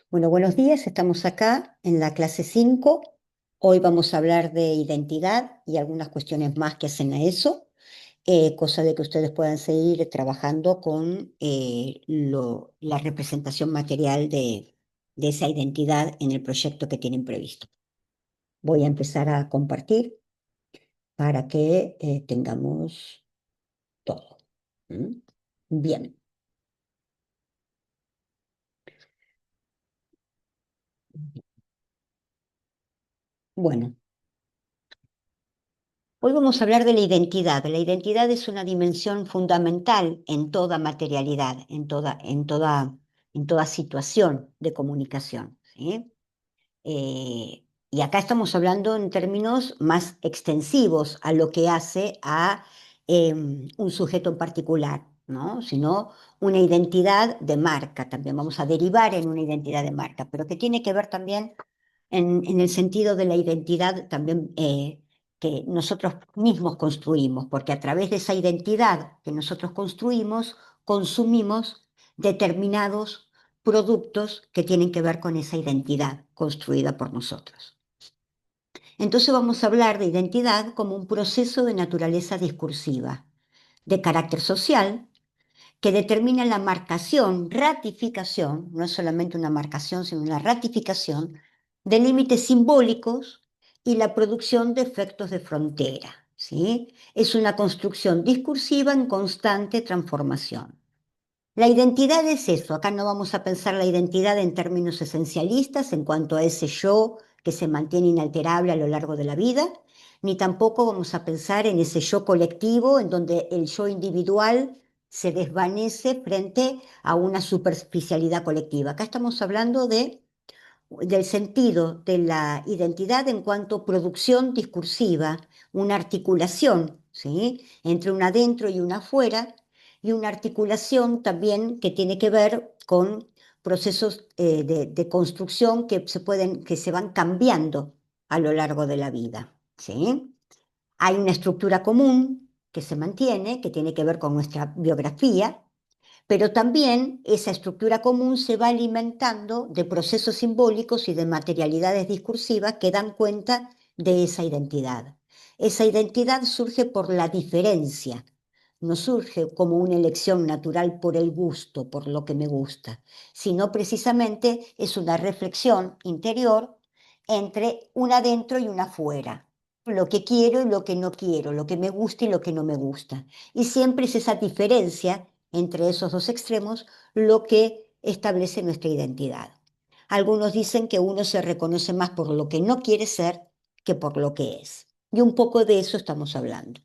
Bueno, buenos días, estamos acá en la clase 5. Hoy vamos a hablar de identidad y algunas cuestiones más que hacen a eso, cosa de que ustedes puedan seguir trabajando con la representación material de esa identidad en el proyecto que tienen previsto. Voy a empezar a compartir para que tengamos todo. ¿Mm? Bien, bueno. Hoy vamos a hablar de la identidad. La identidad es una dimensión fundamental en toda materialidad, en toda situación de comunicación, ¿sí? Y acá estamos hablando en términos más extensivos a lo que hace a un sujeto en particular, ¿no? Sino una identidad de marca. También vamos a derivar en una identidad de marca, pero que tiene que ver también en el sentido de la identidad también que nosotros mismos construimos, porque a través de esa identidad que nosotros construimos, consumimos determinados productos que tienen que ver con esa identidad construida por nosotros. Entonces vamos a hablar de identidad como un proceso de naturaleza discursiva, de carácter social, que determina la marcación, ratificación, no es solamente una marcación, sino una ratificación de límites simbólicos y la producción de efectos de frontera, ¿sí? Es una construcción discursiva en constante transformación. La identidad es eso, acá no vamos a pensar la identidad en términos esencialistas en cuanto a ese yo que se mantiene inalterable a lo largo de la vida, ni tampoco vamos a pensar en ese yo colectivo en donde el yo individual se desvanece frente a una superficialidad colectiva. Acá estamos hablando del sentido de la identidad en cuanto a producción discursiva, una articulación, ¿sí? Entre un adentro y un afuera, y una articulación también que tiene que ver con procesos de construcción que se van cambiando a lo largo de la vida, ¿sí? Hay una estructura común que se mantiene, que tiene que ver con nuestra biografía, pero también esa estructura común se va alimentando de procesos simbólicos y de materialidades discursivas que dan cuenta de esa identidad. Esa identidad surge por la diferencia, no surge como una elección natural por el gusto, por lo que me gusta, sino precisamente es una reflexión interior entre un adentro y un afuera, lo que quiero y lo que no quiero, lo que me gusta y lo que no me gusta. Y siempre es esa diferencia entre esos dos extremos lo que establece nuestra identidad. Algunos dicen que uno se reconoce más por lo que no quiere ser que por lo que es. Y un poco de eso estamos hablando.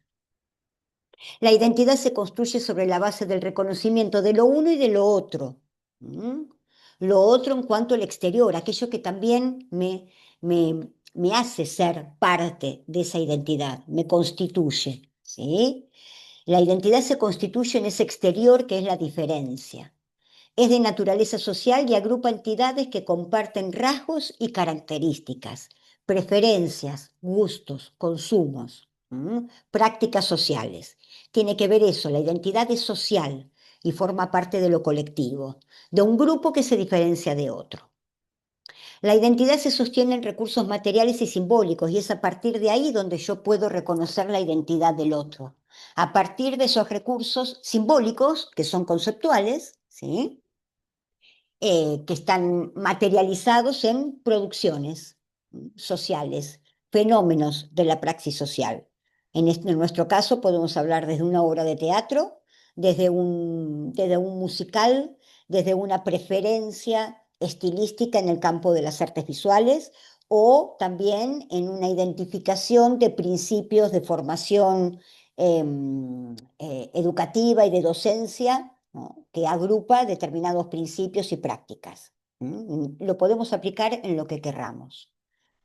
La identidad se construye sobre la base del reconocimiento de lo uno y de lo otro. ¿Mm? Lo otro en cuanto al exterior, aquello que también me hace ser parte de esa identidad, me constituye. ¿Sí? La identidad se constituye en ese exterior que es la diferencia. Es de naturaleza social y agrupa entidades que comparten rasgos y características, preferencias, gustos, consumos, prácticas sociales. Tiene que ver eso, la identidad es social y forma parte de lo colectivo, de un grupo que se diferencia de otro. La identidad se sostiene en recursos materiales y simbólicos y es a partir de ahí donde yo puedo reconocer la identidad del otro. A partir de esos recursos simbólicos, que son conceptuales, ¿sí? Que están materializados en producciones sociales, fenómenos de la praxis social. En nuestro caso podemos hablar desde una obra de teatro, desde un musical, desde una preferencia estilística en el campo de las artes visuales o también en una identificación de principios de formación educativa y de docencia, ¿no? Que agrupa determinados principios y prácticas. Lo podemos aplicar en lo que querramos.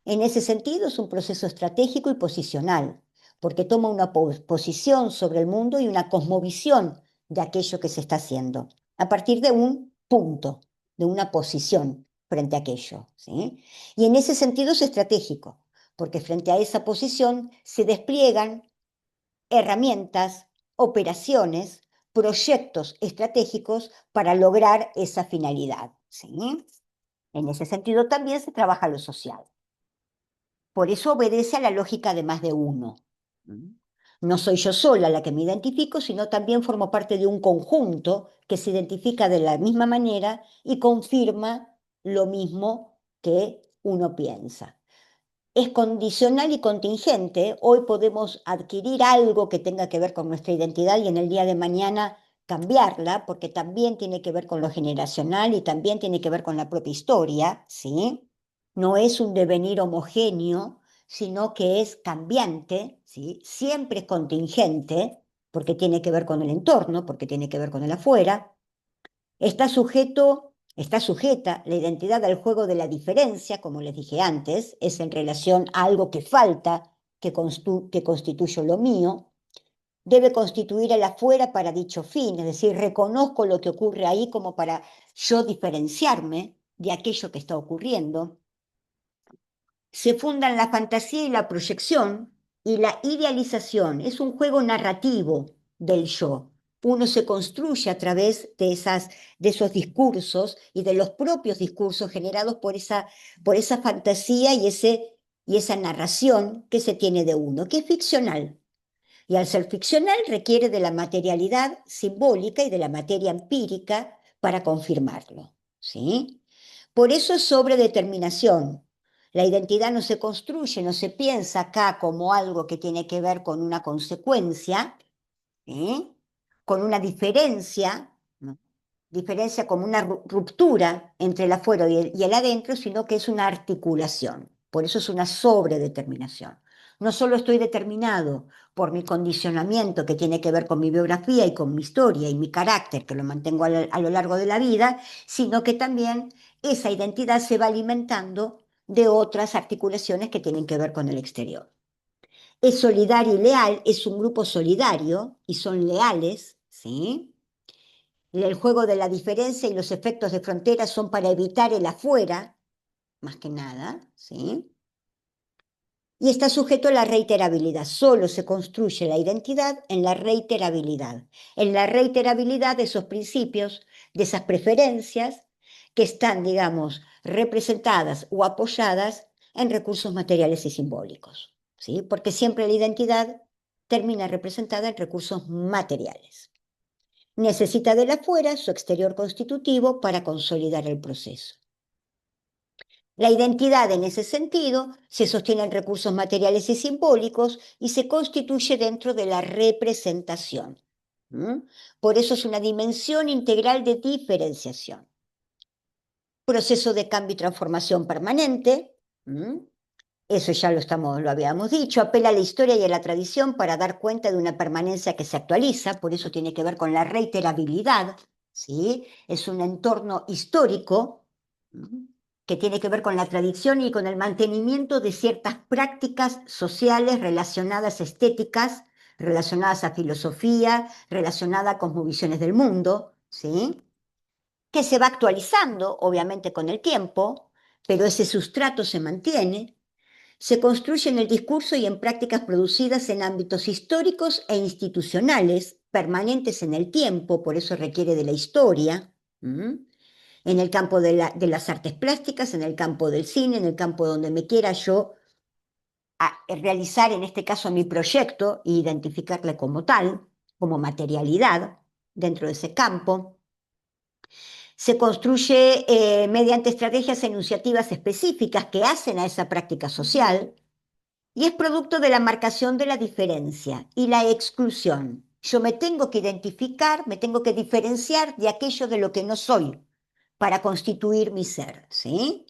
En ese sentido, es un proceso estratégico y posicional, porque toma una posición sobre el mundo y una cosmovisión de aquello que se está haciendo, a partir de un punto, de una posición frente a aquello, ¿sí? Y en ese sentido es estratégico, porque frente a esa posición se despliegan herramientas, operaciones, proyectos estratégicos para lograr esa finalidad, ¿sí? En ese sentido también se trabaja lo social. Por eso obedece a la lógica de más de uno. No soy yo sola la que me identifico, sino también formo parte de un conjunto que se identifica de la misma manera y confirma lo mismo que uno piensa. Es condicional y contingente. Hoy podemos adquirir algo que tenga que ver con nuestra identidad y en el día de mañana cambiarla, porque también tiene que ver con lo generacional y también tiene que ver con la propia historia, ¿sí? No es un devenir homogéneo, sino que es cambiante, ¿sí? Siempre es contingente, porque tiene que ver con el entorno, porque tiene que ver con el afuera. Está sujeta la identidad al juego de la diferencia, como les dije antes, es en relación a algo que falta, que constituye lo mío. Debe constituir el afuera para dicho fin, es decir, reconozco lo que ocurre ahí como para yo diferenciarme de aquello que está ocurriendo. Se fundan la fantasía y la proyección y la idealización. Es un juego narrativo del yo. Uno se construye a través de esos discursos y de los propios discursos generados por esa fantasía y esa narración que se tiene de uno, que es ficcional. Y al ser ficcional requiere de la materialidad simbólica y de la materia empírica para confirmarlo. ¿Sí? Por eso es sobredeterminación. La identidad no se construye, no se piensa acá como algo que tiene que ver con una consecuencia, ¿eh? Con una diferencia, ¿no? Diferencia como una ruptura entre el afuera y el adentro, sino que es una articulación. Por eso es una sobredeterminación. No solo estoy determinado por mi condicionamiento que tiene que ver con mi biografía y con mi historia y mi carácter, que lo mantengo a lo largo de la vida, sino que también esa identidad se va alimentando de otras articulaciones que tienen que ver con el exterior. Es solidario y leal, es un grupo solidario y son leales, ¿sí? El juego de la diferencia y los efectos de frontera son para evitar el afuera, más que nada, ¿sí? Y está sujeto a la reiterabilidad. Solo se construye la identidad en la reiterabilidad de esos principios, de esas preferencias que están, digamos, representadas o apoyadas en recursos materiales y simbólicos, ¿sí? Porque siempre la identidad termina representada en recursos materiales. Necesita del afuera su exterior constitutivo para consolidar el proceso. La identidad en ese sentido se sostiene en recursos materiales y simbólicos y se constituye dentro de la representación. Por eso es una dimensión integral de diferenciación. Proceso de cambio y transformación permanente. Eso ya lo habíamos dicho, apela a la historia y a la tradición para dar cuenta de una permanencia que se actualiza, por eso tiene que ver con la reiterabilidad, ¿sí? Es un entorno histórico que tiene que ver con la tradición y con el mantenimiento de ciertas prácticas sociales relacionadas, estéticas, relacionadas a filosofía, relacionadas a cosmovisiones del mundo, ¿sí? Que se va actualizando, obviamente, con el tiempo, pero ese sustrato se mantiene. Se construye en el discurso y en prácticas producidas en ámbitos históricos e institucionales, permanentes en el tiempo, por eso requiere de la historia, en el campo de las artes plásticas, en el campo del cine, en el campo donde me quiera yo realizar, en este caso, mi proyecto e identificarle como tal, como materialidad dentro de ese campo. Se construye mediante estrategias enunciativas específicas que hacen a esa práctica social. Y es producto de la marcación de la diferencia y la exclusión. Yo me tengo que identificar, me tengo que diferenciar de aquello de lo que no soy para constituir mi ser, ¿sí?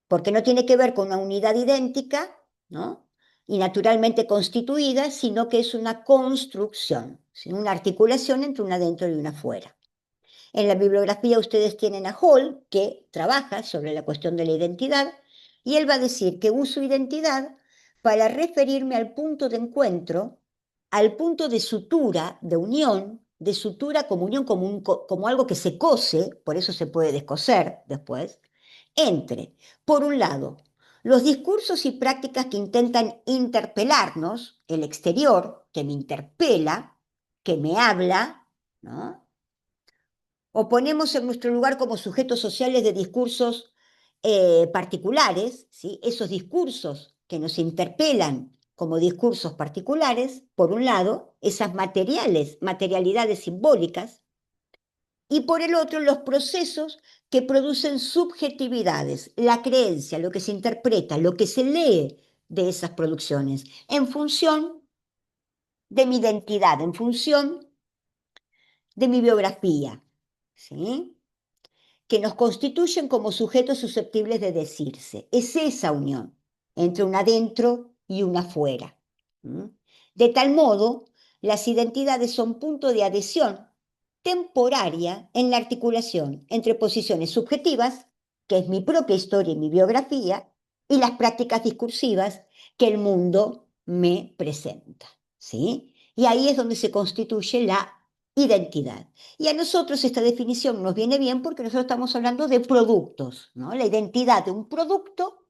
Porque no tiene que ver con una unidad idéntica, ¿no? Y naturalmente constituida, sino que es una construcción, ¿sí? Una articulación entre una dentro y una fuera. En la bibliografía ustedes tienen a Hall, que trabaja sobre la cuestión de la identidad, y él va a decir que uso identidad para referirme al punto de encuentro, al punto de sutura, de unión, de sutura como unión, como algo que se cose, por eso se puede descoser después, entre, por un lado, los discursos y prácticas que intentan interpelarnos, el exterior, que me interpela, que me habla, ¿no? o ponemos en nuestro lugar como sujetos sociales de discursos particulares, ¿sí? Esos discursos que nos interpelan como discursos particulares, por un lado, esas materialidades simbólicas, y por el otro, los procesos que producen subjetividades, la creencia, lo que se interpreta, lo que se lee de esas producciones, en función de mi identidad, en función de mi biografía, ¿sí? Que nos constituyen como sujetos susceptibles de decirse. Es esa unión entre un adentro y un afuera. ¿Mm? De tal modo, las identidades son punto de adhesión temporaria en la articulación entre posiciones subjetivas, que es mi propia historia y mi biografía, y las prácticas discursivas que el mundo me presenta. ¿Sí? Y ahí es donde se constituye la identidad. Y a nosotros esta definición nos viene bien porque nosotros estamos hablando de productos, ¿no? La identidad de un producto,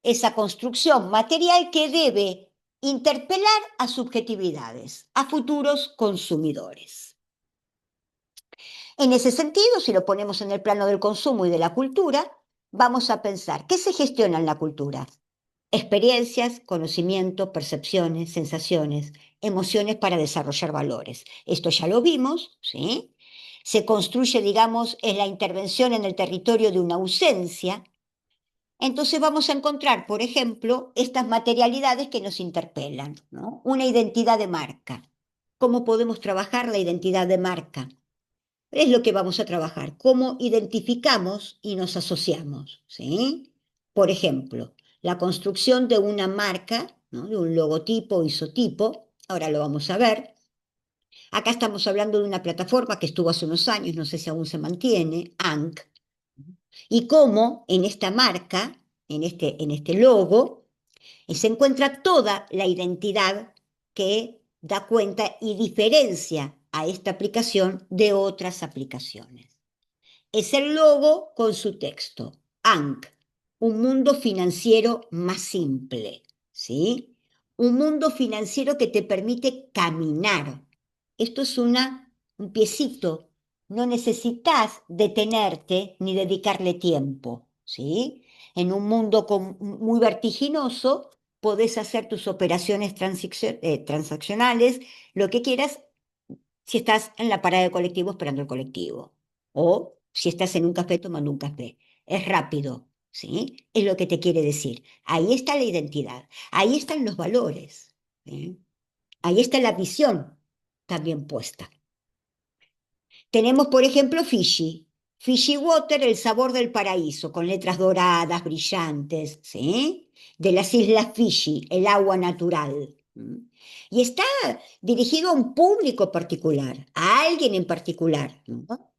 esa construcción material que debe interpelar a subjetividades, a futuros consumidores. En ese sentido, si lo ponemos en el plano del consumo y de la cultura, vamos a pensar, ¿qué se gestiona en la cultura? Experiencias, conocimiento, percepciones, sensaciones, emociones para desarrollar valores. Esto ya lo vimos, ¿sí? Se construye, digamos, es la intervención en el territorio de una ausencia. Entonces vamos a encontrar, por ejemplo, estas materialidades que nos interpelan, ¿no? Una identidad de marca. ¿Cómo podemos trabajar la identidad de marca? Es lo que vamos a trabajar, cómo identificamos y nos asociamos, ¿sí? Por ejemplo, la construcción de una marca, ¿no? De un logotipo o isotipo, ahora lo vamos a ver. Acá estamos hablando de una plataforma que estuvo hace unos años, no sé si aún se mantiene, ANC, y cómo en esta marca, en este logo, se encuentra toda la identidad que da cuenta y diferencia a esta aplicación de otras aplicaciones. Es el logo con su texto. ANC, un mundo financiero más simple, ¿sí? Un mundo financiero que te permite caminar. Esto es un piecito. No necesitas detenerte ni dedicarle tiempo, ¿sí? En un mundo muy vertiginoso, podés hacer tus operaciones transaccionales, lo que quieras, si estás en la parada de colectivo esperando el colectivo. O si estás en un café tomando un café. Es rápido, ¿sí? Es lo que te quiere decir. Ahí está la identidad, ahí están los valores, ¿sí? Ahí está la visión también puesta. Tenemos, por ejemplo, Fiji. Fiji Water, el sabor del paraíso, con letras doradas, brillantes, ¿sí? De las islas Fiji, el agua natural. Y está dirigido a un público particular, a alguien en particular, ¿no?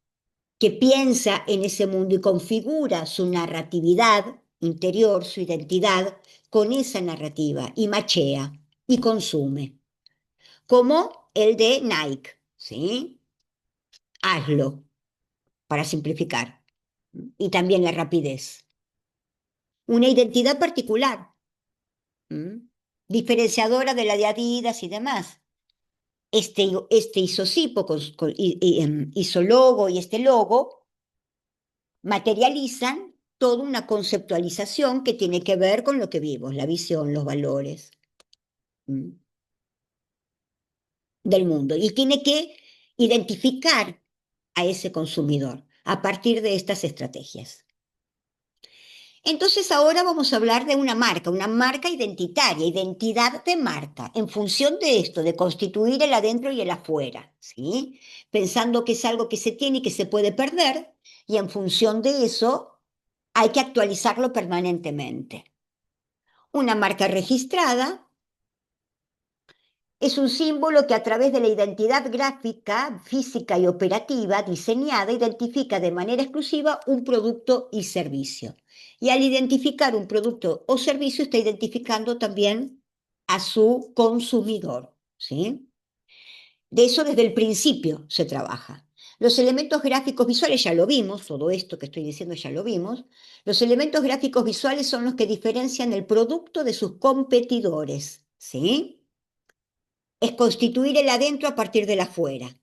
Que piensa en ese mundo y configura su narratividad interior, su identidad, con esa narrativa y machea y consume, como el de Nike, ¿sí? Hazlo, para simplificar, y también la rapidez. Una identidad particular, ¿m? Diferenciadora de la de Adidas y demás. Este isocipo isologo y este logo materializan toda una conceptualización que tiene que ver con lo que vimos, la visión, los valores, ¿m? Del mundo. Y tiene que identificar a ese consumidor a partir de estas estrategias. Entonces ahora vamos a hablar de una marca identitaria, identidad de marca, en función de esto, de constituir el adentro y el afuera, ¿sí? Pensando que es algo que se tiene y que se puede perder, y en función de eso hay que actualizarlo permanentemente. Una marca registrada es un símbolo que a través de la identidad gráfica, física y operativa diseñada identifica de manera exclusiva un producto y servicio. Y al identificar un producto o servicio está identificando también a su consumidor, ¿sí? De eso desde el principio se trabaja. Los elementos gráficos visuales ya lo vimos, todo esto que estoy diciendo ya lo vimos. Los elementos gráficos visuales son los que diferencian el producto de sus competidores, ¿sí? Es constituir el adentro a partir del afuera.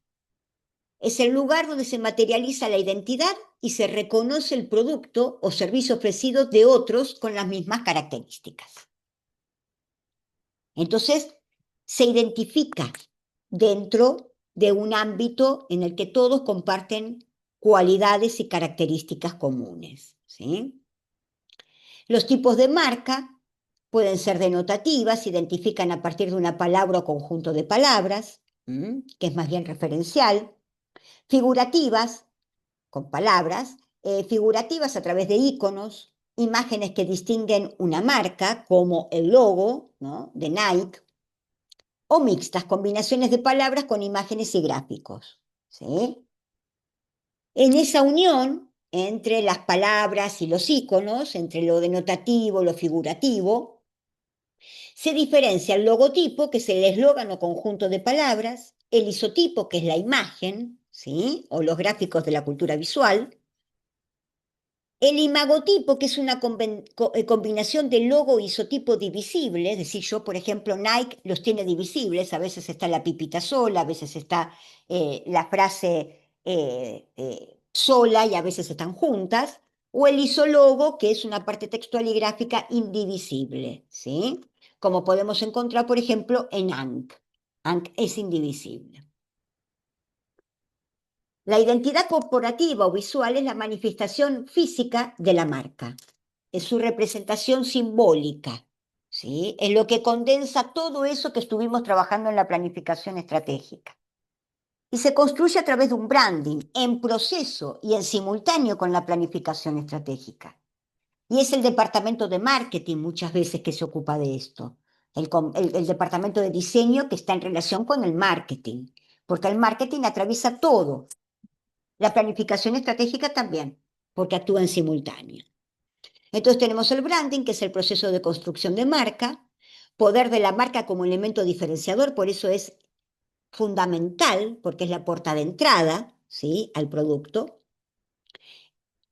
Es el lugar donde se materializa la identidad y se reconoce el producto o servicio ofrecido de otros con las mismas características. Entonces, se identifica dentro de un ámbito en el que todos comparten cualidades y características comunes, ¿sí? Los tipos de marca pueden ser denotativas, se identifican a partir de una palabra o conjunto de palabras, que es más bien referencial. Figurativas, con palabras, figurativas a través de iconos, imágenes que distinguen una marca, como el logo, ¿no?, de Nike, o mixtas, combinaciones de palabras con imágenes y gráficos, ¿sí? En esa unión entre las palabras y los iconos, entre lo denotativo y lo figurativo, se diferencia el logotipo, que es el eslogan o conjunto de palabras, el isotipo, que es la imagen, ¿sí?, o los gráficos de la cultura visual, el imagotipo, que es una combinación de logo e isotipo divisible, es decir, yo, por ejemplo, Nike los tiene divisibles, a veces está la pipita sola, a veces está la frase sola y a veces están juntas, o el isologo, que es una parte textual y gráfica indivisible, ¿sí? Como podemos encontrar, por ejemplo, en ANC. ANC es indivisible. La identidad corporativa o visual es la manifestación física de la marca, es su representación simbólica, ¿sí? Es lo que condensa todo eso que estuvimos trabajando en la planificación estratégica. Y se construye a través de un branding en proceso y en simultáneo con la planificación estratégica. Y es el departamento de marketing muchas veces que se ocupa de esto, el departamento de diseño que está en relación con el marketing, porque el marketing atraviesa todo. La planificación estratégica también, porque actúa en simultáneo. Entonces tenemos el branding, que es el proceso de construcción de marca, poder de la marca como elemento diferenciador, por eso es fundamental, porque es la puerta de entrada, ¿sí?, al producto.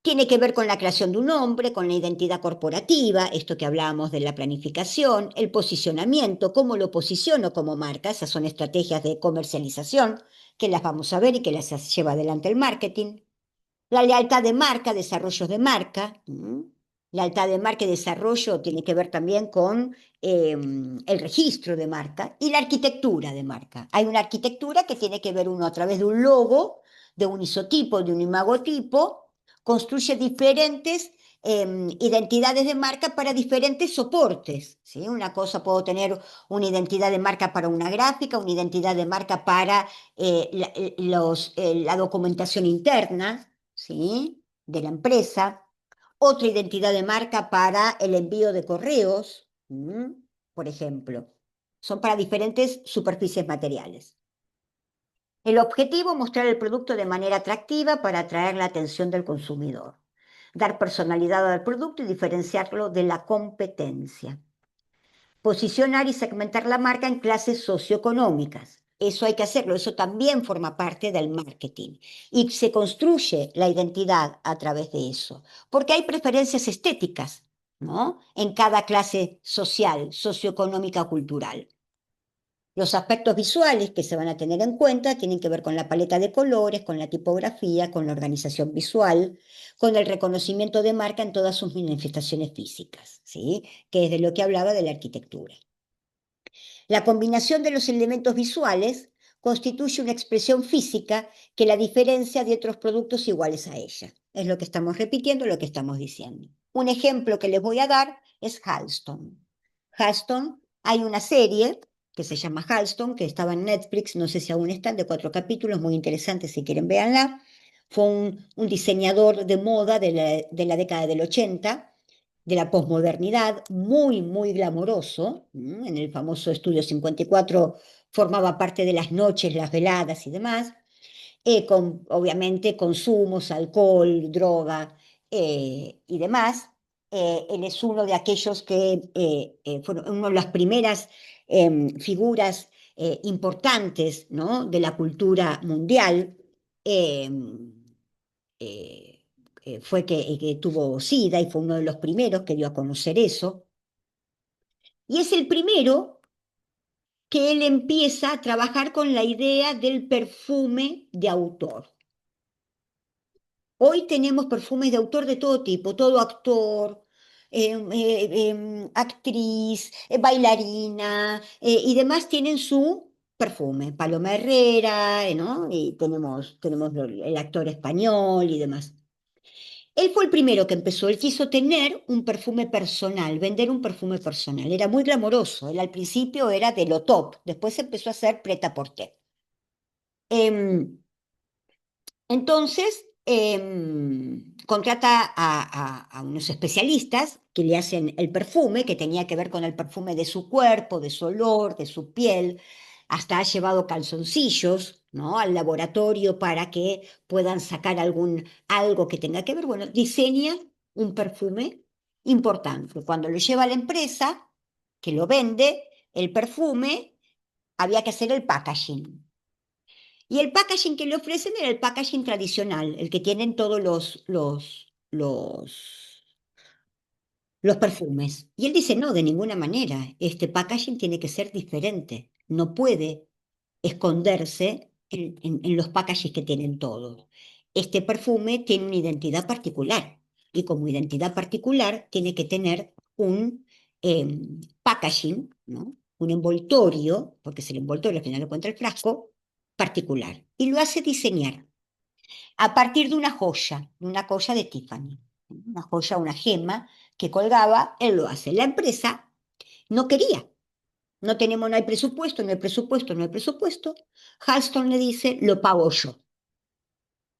Tiene que ver con la creación de un nombre, con la identidad corporativa, esto que hablábamos de la planificación, el posicionamiento, cómo lo posiciono como marca, esas son estrategias de comercialización que las vamos a ver y que las lleva adelante el marketing. La lealtad de marca, desarrollos de marca. Lealtad de marca y desarrollo tiene que ver también con el registro de marca y la arquitectura de marca. Hay una arquitectura que tiene que ver uno a través de un logo, de un isotipo, de un imagotipo, construye diferentes identidades de marca para diferentes soportes, ¿sí? Una cosa, puedo tener una identidad de marca para una gráfica, una identidad de marca para la documentación interna, ¿sí?, de la empresa, otra identidad de marca para el envío de correos, por ejemplo. Son para diferentes superficies materiales. El objetivo, mostrar el producto de manera atractiva para atraer la atención del consumidor, dar personalidad al producto y diferenciarlo de la competencia. Posicionar y segmentar la marca en clases socioeconómicas. Eso hay que hacerlo, eso también forma parte del marketing. Y se construye la identidad a través de eso, porque hay preferencias estéticas, ¿no?, en cada clase social, socioeconómica, cultural. Los aspectos visuales que se van a tener en cuenta tienen que ver con la paleta de colores, con la tipografía, con la organización visual, con el reconocimiento de marca en todas sus manifestaciones físicas, ¿sí?, que es de lo que hablaba de la arquitectura. La combinación de los elementos visuales constituye una expresión física que la diferencia de otros productos iguales a ella. Es lo que estamos repitiendo, lo que estamos diciendo. Un ejemplo que les voy a dar es Halston. Halston, hay una serie que se llama Halston, que estaba en Netflix, no sé si aún están, de 4 capítulos, muy interesante, si quieren véanla. Fue un diseñador de moda de la década del 80, de la posmodernidad, muy, muy glamoroso. En el famoso Estudio 54 formaba parte de las noches, las veladas y demás, con obviamente consumos, alcohol, droga y demás. Él es uno de aquellos que fueron una de las primeras figuras importantes, ¿no?, de la cultura mundial. Eh, eh, Fue que tuvo SIDA y fue uno de los primeros que dio a conocer eso. Y es el primero que él empieza a trabajar con la idea del perfume de autor. Hoy tenemos perfumes de autor de todo tipo, todo actor, actriz, bailarina y demás tienen su perfume. Paloma Herrera, ¿no? Y tenemos el actor español y demás. Él fue el primero que empezó, él quiso tener un perfume personal, vender un perfume personal. Era muy glamoroso, él al principio era de lo top, después empezó a hacer prêt-à-porter. Em, entonces, contrata a unos especialistas que le hacen el perfume, que tenía que ver con el perfume de su cuerpo, de su olor, de su piel. Hasta ha llevado calzoncillos, ¿no? Al laboratorio para que puedan sacar algo que tenga que ver. Bueno, diseña un perfume importante. Cuando lo lleva a la empresa que lo vende, el perfume, había que hacer el packaging. Y el packaging que le ofrecen era el packaging tradicional, el que tienen todos los perfumes. Y él dice, no, de ninguna manera, este packaging tiene que ser diferente, no puede esconderse en los packaging que tienen todos. Este perfume tiene una identidad particular y como identidad particular tiene que tener un packaging, ¿no? Un envoltorio, porque es el envoltorio al final lo encuentra el frasco, particular. Y lo hace diseñar a partir de una joya de Tiffany, una joya, una gema que colgaba, él lo hace. La empresa no quería, no hay presupuesto, no hay presupuesto, no hay presupuesto. Halston le dice, lo pago yo.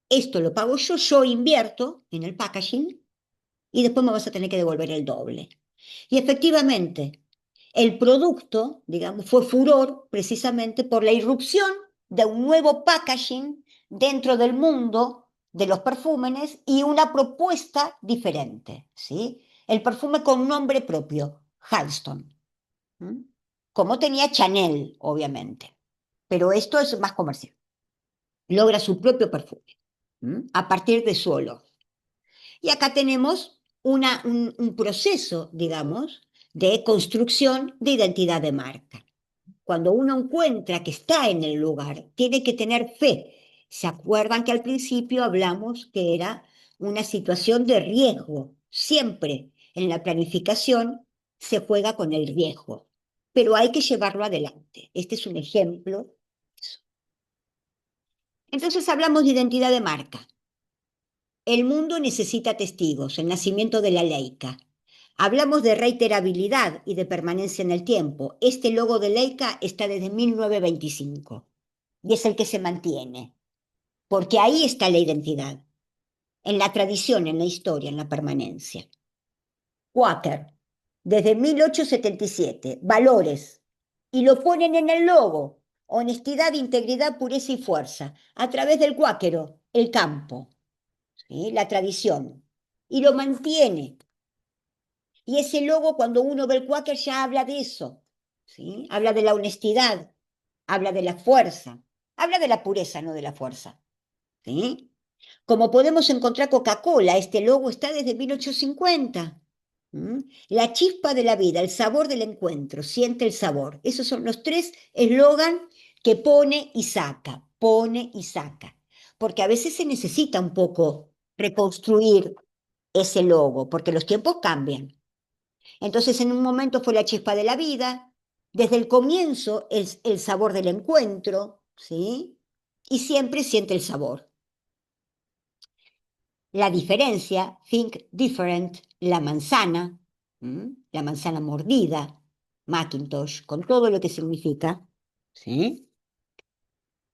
Esto lo pago yo invierto en el packaging y después me vas a tener que devolver el doble. Y efectivamente, el producto, digamos, fue furor precisamente por la irrupción de un nuevo packaging dentro del mundo de los perfúmenes y una propuesta diferente, ¿sí? El perfume con nombre propio, Halston, ¿m? Como tenía Chanel, obviamente, pero esto es más comercial. Logra su propio perfume, a partir de su olor. Y acá tenemos un proceso, digamos, de construcción de identidad de marca. Cuando uno encuentra que está en el lugar, tiene que tener fe. ¿Se acuerdan que al principio hablamos que era una situación de riesgo? Siempre en la planificación se juega con el riesgo, pero hay que llevarlo adelante. Este es un ejemplo. Entonces hablamos de identidad de marca. El mundo necesita testigos, el nacimiento de la Leica. Hablamos de reiterabilidad y de permanencia en el tiempo. Este logo de Leica está desde 1925 y es el que se mantiene, porque ahí está la identidad, en la tradición, en la historia, en la permanencia. Quaker, desde 1877, valores, y lo ponen en el logo, honestidad, integridad, pureza y fuerza, a través del cuáquero, el campo. ¿Sí? La tradición, y lo mantiene. Y ese logo, cuando uno ve el Quaker, ya habla de eso, ¿sí? Habla de la honestidad, habla de la fuerza, habla de la pureza, no de la fuerza. ¿Sí? Como podemos encontrar Coca-Cola, este logo está desde 1850. ¿Mm? La chispa de la vida, el sabor del encuentro, siente el sabor. Esos son los tres eslogan que pone y saca, pone y saca. Porque a veces se necesita un poco reconstruir ese logo, porque los tiempos cambian. Entonces, en un momento fue la chispa de la vida, desde el comienzo el sabor del encuentro, ¿sí? Y siempre siente el sabor. La diferencia, think different, la manzana mordida, Macintosh, con todo lo que significa, ¿sí?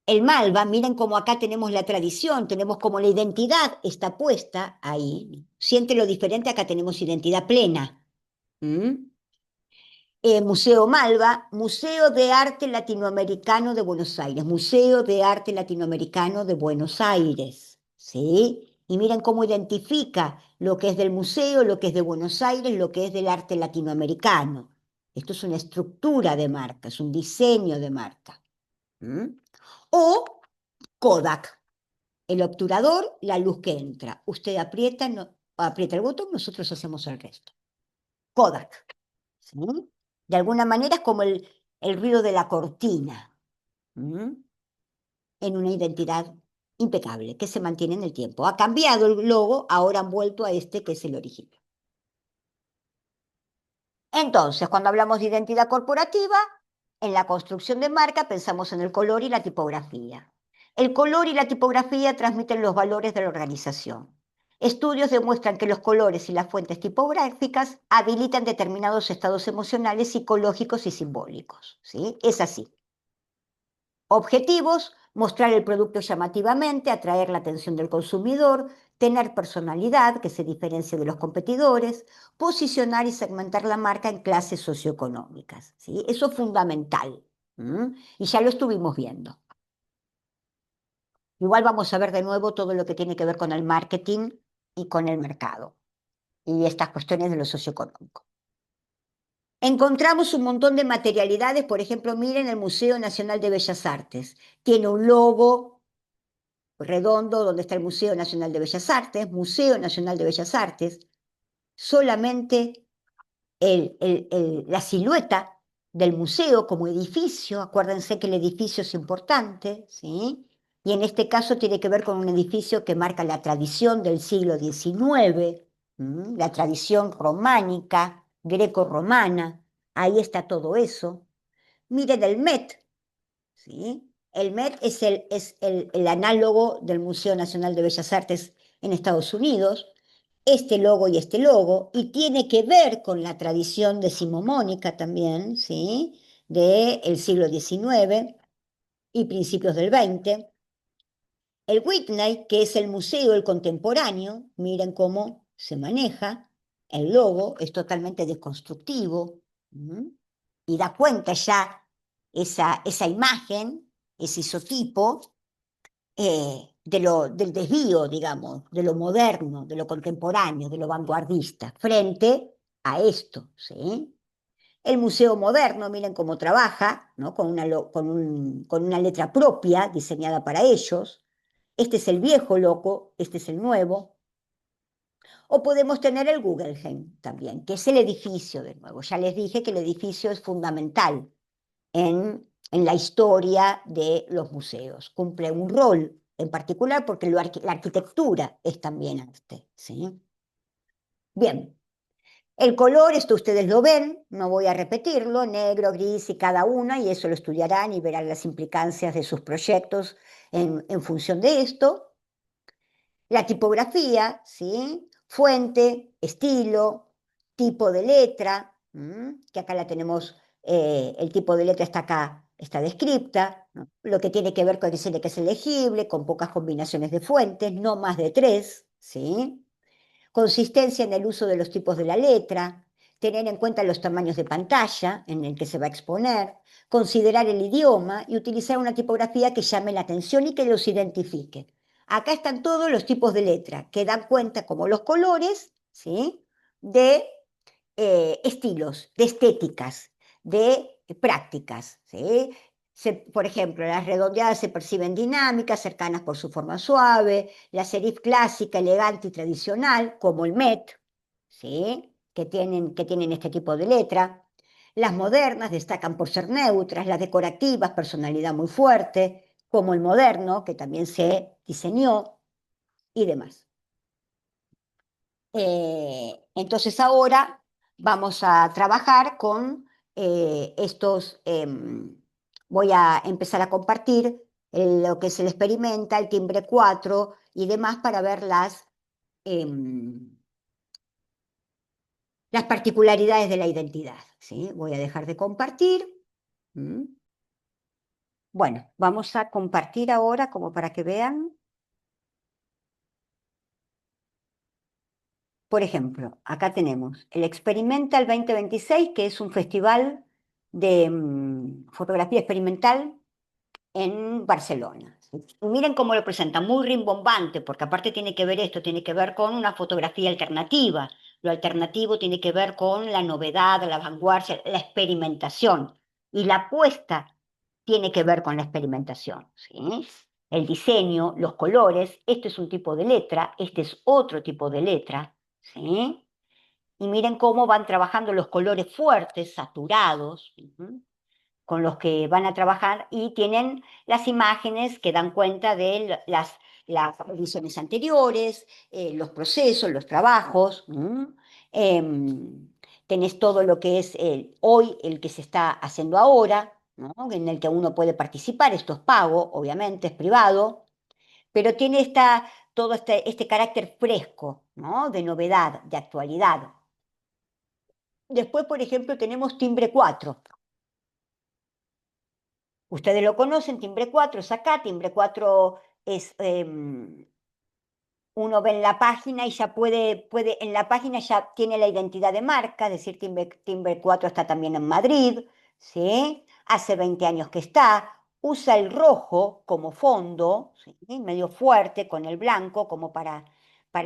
El Malva, miren cómo acá tenemos la tradición, tenemos como la identidad está puesta ahí. Siente lo diferente, acá tenemos identidad plena. ¿Mm? Museo Malva, Museo de Arte Latinoamericano de Buenos Aires, Museo de Arte Latinoamericano de Buenos Aires, ¿sí? Y miren cómo identifica lo que es del museo, lo que es de Buenos Aires, lo que es del arte latinoamericano. Esto es una estructura de marca, es un diseño de marca. ¿Mm? O Kodak, el obturador, la luz que entra. Usted aprieta, aprieta el botón, nosotros hacemos el resto. Kodak. ¿Sí? De alguna manera es como el ruido de la cortina, en una identidad impecable, que se mantiene en el tiempo. Ha cambiado el logo, ahora han vuelto a este que es el original. Entonces, cuando hablamos de identidad corporativa, en la construcción de marca pensamos en el color y la tipografía. El color y la tipografía transmiten los valores de la organización. Estudios demuestran que los colores y las fuentes tipográficas habilitan determinados estados emocionales, psicológicos y simbólicos. ¿Sí? Es así. Objetivos: mostrar el producto llamativamente, atraer la atención del consumidor, tener personalidad que se diferencie de los competidores, posicionar y segmentar la marca en clases socioeconómicas. ¿Sí? Eso es fundamental. Y ya lo estuvimos viendo. Igual vamos a ver de nuevo todo lo que tiene que ver con el marketing y con el mercado y estas cuestiones de lo socioeconómico. Encontramos un montón de materialidades, por ejemplo, miren el Museo Nacional de Bellas Artes. Tiene un logo redondo donde está el Museo Nacional de Bellas Artes, Museo Nacional de Bellas Artes, solamente la silueta del museo como edificio. Acuérdense que el edificio es importante, ¿sí? Y en este caso tiene que ver con un edificio que marca la tradición del siglo XIX, la tradición románica, greco-romana, ahí está todo eso. Miren el Met, ¿sí? El Met es el análogo del Museo Nacional de Bellas Artes en Estados Unidos, este logo, y tiene que ver con la tradición decimonónica también, ¿sí? Del siglo XIX y principios del XX. El Whitney, que es el museo, el contemporáneo, miren cómo se maneja, el logo es totalmente desconstructivo, y da cuenta ya esa imagen, ese isotipo, del desvío, digamos, de lo moderno, de lo contemporáneo, de lo vanguardista, frente a esto, ¿sí? El Museo Moderno, miren cómo trabaja, ¿no? Con una letra propia diseñada para ellos. Este es el viejo loco, este es el nuevo. O podemos tener el Guggenheim también, que es el edificio de nuevo. Ya les dije que el edificio es fundamental en la historia de los museos. Cumple un rol en particular porque la arquitectura es también arte, ¿sí? Bien, el color, esto ustedes lo ven, no voy a repetirlo, negro, gris y cada una, y eso lo estudiarán y verán las implicancias de sus proyectos en función de esto. La tipografía, ¿sí? Fuente, estilo, tipo de letra, que acá la tenemos, el tipo de letra está acá, está descripta, ¿no? Lo que tiene que ver con que tiene que ser legible, con pocas combinaciones de fuentes, no más de 3, ¿sí? Consistencia en el uso de los tipos de la letra, tener en cuenta los tamaños de pantalla en el que se va a exponer, considerar el idioma y utilizar una tipografía que llame la atención y que los identifique. Acá están todos los tipos de letra que dan cuenta, como los colores, ¿sí? De estilos, de estéticas, de prácticas, ¿sí? Por ejemplo, las redondeadas se perciben dinámicas, cercanas por su forma suave, la serif clásica, elegante y tradicional, como el Met, ¿sí? que tienen este tipo de letra. Las modernas destacan por ser neutras, las decorativas, personalidad muy fuerte, como el moderno, que también se diseñó, y demás. Entonces ahora vamos a trabajar con estos, voy a empezar a compartir lo que se le experimenta, el timbre 4 y demás para ver las particularidades de la identidad. ¿Sí? Voy a dejar de compartir. ¿Mm? Bueno, vamos a compartir ahora como para que vean. Por ejemplo, acá tenemos el Experimental 2026, que es un festival de fotografía experimental en Barcelona. Y miren cómo lo presenta, muy rimbombante, porque aparte tiene que ver esto, tiene que ver con una fotografía alternativa. Lo alternativo tiene que ver con la novedad, la vanguardia, la experimentación. Y la apuesta tiene que ver con la experimentación, ¿sí? El diseño, los colores, este es un tipo de letra, este es otro tipo de letra, ¿sí? Y miren cómo van trabajando los colores fuertes, saturados. con los que van a trabajar y tienen las imágenes que dan cuenta de las ediciones anteriores, los procesos, los trabajos. Tenés todo lo que es hoy, el que se está haciendo ahora, ¿no? En el que uno puede participar. Esto es pago, obviamente, es privado, pero tiene todo este carácter fresco, ¿no? De novedad, de actualidad. Después, por ejemplo, tenemos Timbre 4. Ustedes lo conocen, Timbre 4 es acá, Timbre 4 es, uno ve en la página y ya en la página ya tiene la identidad de marca, es decir, Timbre 4 está también en Madrid, ¿sí? Hace 20 años que está, usa el rojo como fondo, ¿sí? Medio fuerte, con el blanco, como para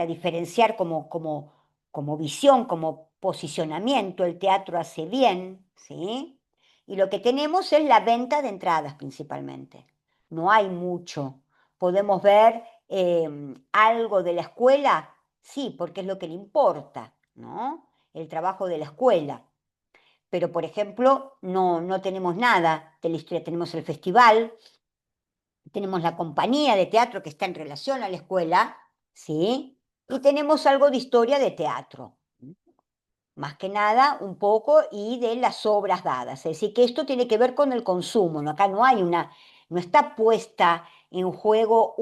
diferenciar como visión, como posicionamiento, el teatro hace bien, ¿sí? Y lo que tenemos es la venta de entradas principalmente. No hay mucho. Podemos ver algo de la escuela, sí, porque es lo que le importa, ¿no? El trabajo de la escuela. Pero, por ejemplo, no tenemos nada de la historia. Tenemos el festival, tenemos la compañía de teatro que está en relación a la escuela, ¿sí? Y tenemos algo de historia de teatro, más que nada un poco, y de las obras dadas. Es decir, que esto tiene que ver con el consumo, ¿no? Acá no está puesta en juego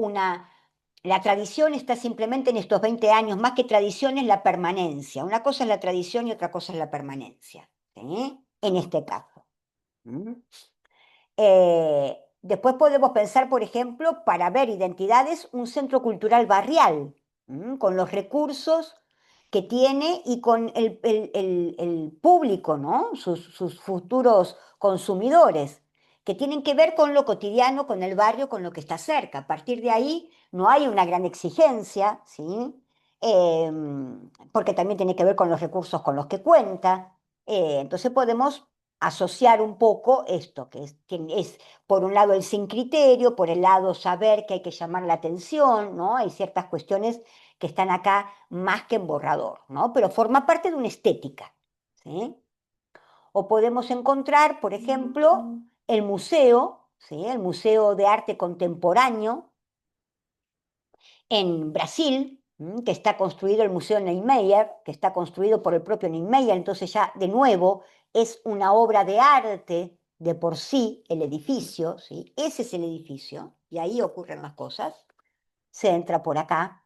la tradición está simplemente en estos 20 años, más que tradición es la permanencia. Una cosa es la tradición y otra cosa es la permanencia, ¿sí? En este caso. ¿Mm? Después podemos pensar, por ejemplo, para ver identidades, un centro cultural barrial, con los recursos que tiene y con el público, ¿no? Sus futuros consumidores, que tienen que ver con lo cotidiano, con el barrio, con lo que está cerca. A partir de ahí no hay una gran exigencia, ¿sí? Eh, Porque también tiene que ver con los recursos con los que cuenta. Entonces podemos asociar un poco esto, que es por un lado el sin criterio, por el lado saber que hay que llamar la atención, ¿no? Hay ciertas cuestiones que están acá más que en borrador, ¿no? Pero forma parte de una estética, ¿sí? O podemos encontrar, por ejemplo, el museo, ¿sí? El Museo de Arte Contemporáneo en Brasil, que está construido el Museo Niemeyer, que está construido por el propio Niemeyer, entonces ya de nuevo es una obra de arte de por sí el edificio, ¿sí? Ese es el edificio, y ahí ocurren las cosas, se entra por acá.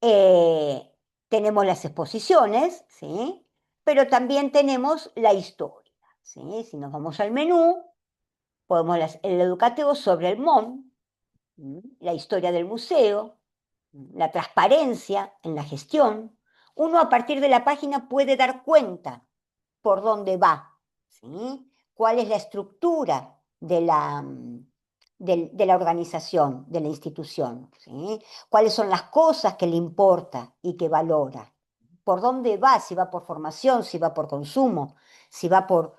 Eh, Tenemos las exposiciones, ¿sí? Pero también tenemos la historia, ¿sí? Si nos vamos al menú, podemos el educativo sobre el MON, la historia del museo, la transparencia en la gestión. Uno a partir de la página puede dar cuenta por dónde va, ¿sí? Cuál es la estructura de la organización, de la institución, ¿sí? Cuáles son las cosas que le importa y que valora. ¿Por dónde va? Si va por formación, si va por consumo, si va por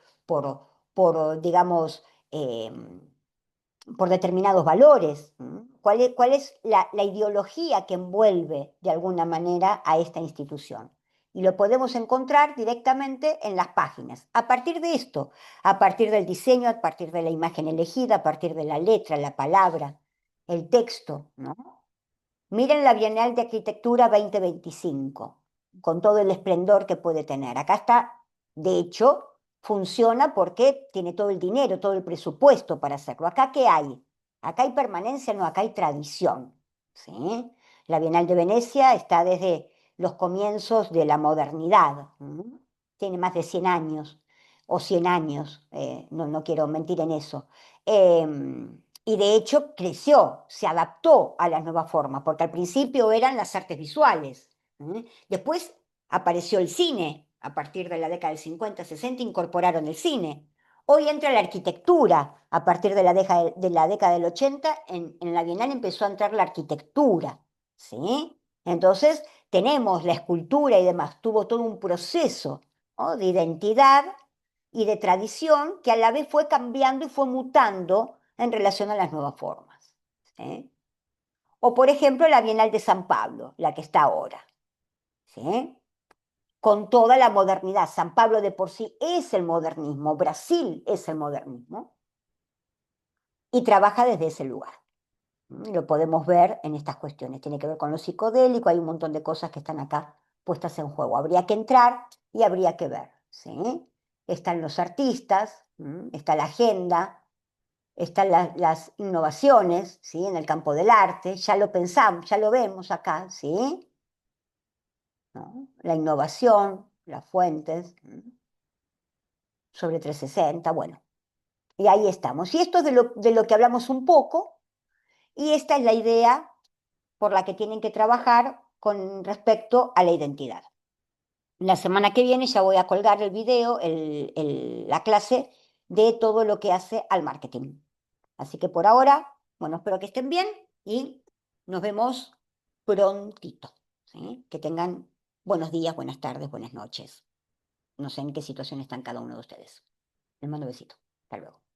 digamos, por determinados valores. ¿Cuál es la ideología que envuelve de alguna manera a esta institución? Y lo podemos encontrar directamente en las páginas. A partir de esto, a partir del diseño, a partir de la imagen elegida, a partir de la letra, la palabra, el texto, ¿no? Miren la Bienal de Arquitectura 2025, con todo el esplendor que puede tener. Acá está, de hecho, funciona porque tiene todo el dinero, todo el presupuesto para hacerlo. ¿Acá qué hay? Acá hay permanencia, no, acá hay tradición, ¿sí? La Bienal de Venecia está desde los comienzos de la modernidad. Tiene más de 100 años, o 100 años, no quiero mentir en eso. Y de hecho creció, se adaptó a las nuevas formas, porque al principio eran las artes visuales. Después apareció el cine, a partir de la década del 50, 60 incorporaron el cine. Hoy entra la arquitectura, a partir de la década del 80, en la Bienal empezó a entrar la arquitectura, ¿sí? Entonces tenemos la escultura y demás, tuvo todo un proceso, ¿no? De identidad y de tradición que a la vez fue cambiando y fue mutando en relación a las nuevas formas, ¿sí? O por ejemplo la Bienal de San Pablo, la que está ahora, ¿sí? con toda la modernidad. San Pablo de por sí es el modernismo, Brasil es el modernismo, y trabaja desde ese lugar. Lo podemos ver en estas cuestiones. Tiene que ver con lo psicodélico, hay un montón de cosas que están acá puestas en juego. Habría que entrar y habría que ver, ¿sí? Están los artistas, está la agenda, están las innovaciones, ¿sí? En el campo del arte, ya lo pensamos, ya lo vemos acá, ¿sí? ¿No? La innovación, las fuentes, sobre 360, bueno, y ahí estamos. Y esto es de lo que hablamos un poco, y esta es la idea por la que tienen que trabajar con respecto a la identidad. La semana que viene ya voy a colgar el video, la clase de todo lo que hace al marketing. Así que por ahora, bueno, espero que estén bien y nos vemos prontito, ¿sí? Que tengan buenos días, buenas tardes, buenas noches. No sé en qué situación están cada uno de ustedes. Les mando un besito. Hasta luego.